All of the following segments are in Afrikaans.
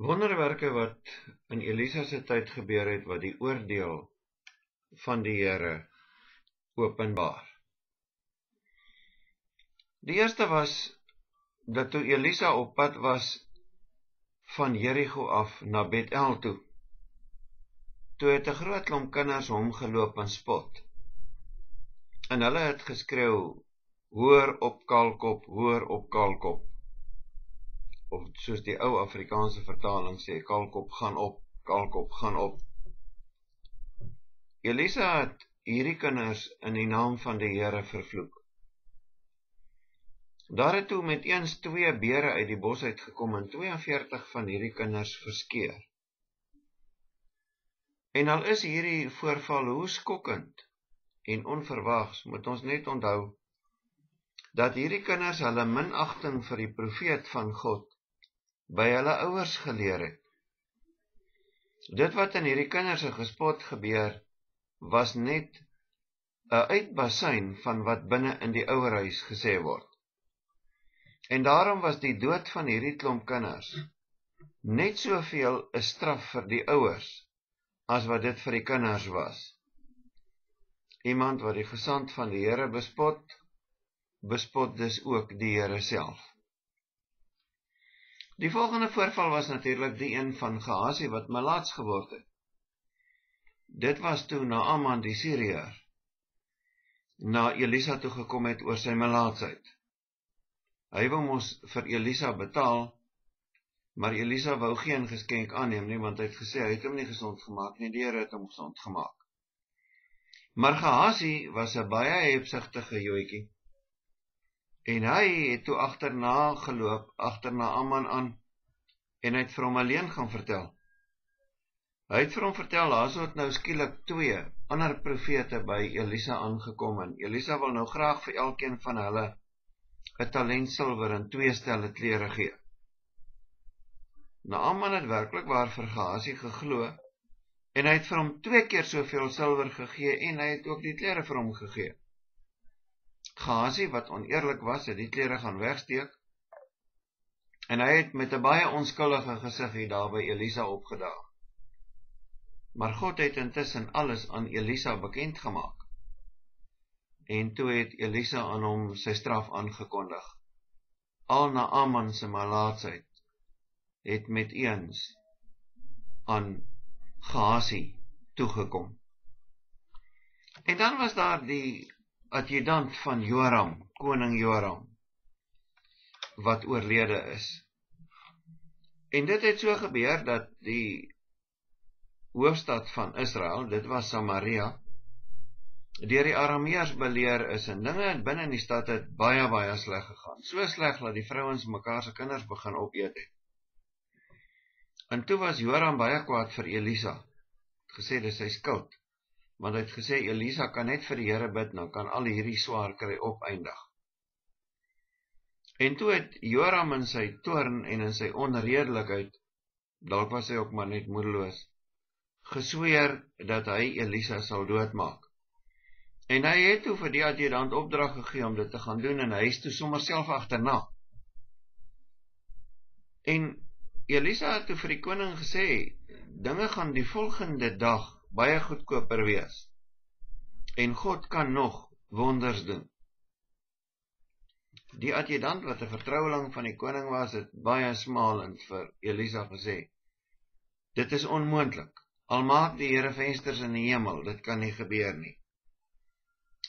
Wonderwerke wat in Elisa se tyd gebeur het, wat die oordeel van die Here openbaar. Die eerste was, dat toe Elisa op pad was van Jericho af na Bethel toe, toe het 'n groot klomp kinders hom geloop en spot. En hulle het geskreeu, hoor op kaalkop, hoor op kaalkop. Of soos die ou Afrikaanse vertaling sê, kaalkop gaan op, kaalkop gaan op. Elisa het hierdie kinders in die naam van die Here vervloek. Daar het toe met eens 2 bere uit die bos uitgekom en 42 van hierdie kinders verskeer. En al is hierdie voorval hoe skokkend en onverwags, moet ons net onthou, dat hierdie kinders hulle minagting vir die profeet van God by hulle ouers geleer het. Dit wat in hierdie kinders se gespot gebeur, was net 'n uitbasyn van wat binne in die ouerhuis gesê word. En daarom was die dood van hierdie klomp kinders net soveel 'n straf vir die ouers as wat dit vir die kinders was. Iemand wat die gesand van die Here bespot, bespot dus ook die Here self. Die volgende voorval was natuurlik die een van Gehasie wat malaats geword het. Dit was toe Naaman die Syriër na Elisa toe gekom het oor sy malaatsheid. Hy wou mos vir Elisa betaal, maar Elisa wou geen geskenk aanneem nie, want hy het gesê hy het hom nie gesond gemaak nie, die Here het hom gesond gemaak. Maar Gehasie was 'n baie hebsugtige joetjie. En hy het toe agterna geloop, agter Naaman aan, en hy het vir hom alleen gaan vertel. Hy het vir hom vertel, daar het nou skielik 2 ander profete by Elisa aangekom, en Elisa wil nou graag vir elkeen van hulle 'n talent silwer en 2 stelle klere gee. Naaman het werklik waar vir Gehasie geglo, en hy het vir hom 2 keer soveel silwer gegee, en hy het ook die klere vir hom gegee. Gehasie, wat oneerlik was, het die klere gaan wegsteek, en hy het met 'n baie onskuldige gesig hier daar by Elisa opgedaag. Maar God het intussen alles aan Elisa bekend gemaak. En toe het Elisa aan hom sy straf aangekondig. Al Naaman se malaatsheid het met eens aan Gehasie toegekom. En dan was daar die adjudant van Joram, koning Joram, wat oorlede is. En dit het so gebeur dat die hoofstad van Israel, dit was Samaria, deur die Arameërs beleer is, en dinge binne in die stad het baie sleg gegaan. So sleg dat die vrouens mekaar se kinders begin opeet het. En toe was Joram baie kwaad vir Elisa. Het gesê dis sy skuld, want hy het gesê Elisa kan net vir die Here bid, nou kan al hierdie swaar kry opeindig. En toe het Joram in sy toorn en in sy onredelikheid, dalk was hy ook maar net moedeloos, gesweer dat hy Elisa sal doodmaak. En hy het toe vir die adjudant opdrag gegee om dit te gaan doen, en hy is toe sommer self agterna. En Elisa het toe vir die koning gesê, dinge gaan die volgende dag baie goedkoper wees, en God kan nog wonders doen. Die adjudant wat 'n vertroueling van die koning was, het baie smalend vir Elisa gesê, dit is onmoontlik, al maak die Here vensters in die hemel, dit kan nie gebeur nie.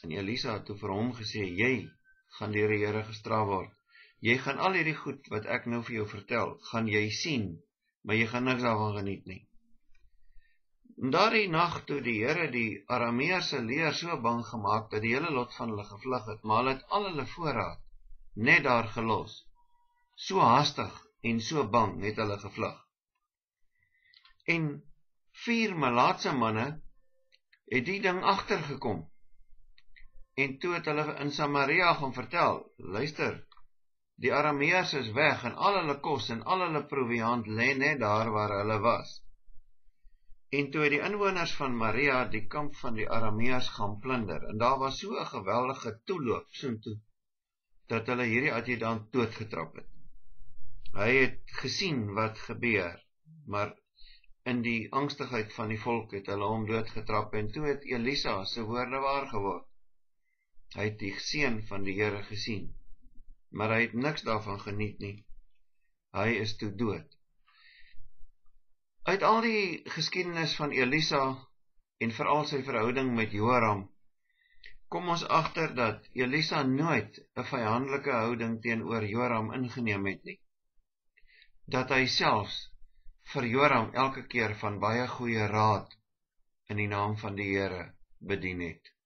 En Elisa het toe vir hom gesê, jy gaan deur die Here gestraf word. Jy gaan al hierdie goed wat ek nou vir jou vertel, gaan jy sien, maar jy gaan niks daarvan geniet nie. En daardie nag toe die Here die Arameëse leer so bang gemaak, dat die hele lot van hulle gevlug het, maar hulle het al hulle voorraad net daar gelos. So haastig en so bang het hulle gevlug. En 4 malaatse manne het die ding agtergekom. En toe het hulle in Samaria gaan vertel, luister, die Arameërs is weg, en al hulle kos en al hulle proviant lê net daar waar hulle was. En toe het die inwoners van Maria die kamp van die Arameërs gaan plunder, en daar was so 'n geweldige toeloop soontoe, dat hulle hierdie adjudant doodgetrap het. Hy het gesien wat gebeur maar in die angstigheid van die volk het hulle hom doodgetrap, en toe het Elisa se woorde waar geword. Hy het die seën van die Here gesien, maar hy het niks daarvan geniet nie. Hy is toe dood. Uit al die geskiedenis van Elisa en veral sy verhouding met Joram, kom ons agter dat Elisa nooit 'n vyandelike houding teenoor Joram ingeneem het nie. Dat hy selfs vir Joram elke keer van baie goeie raad in die naam van die Here bedien het.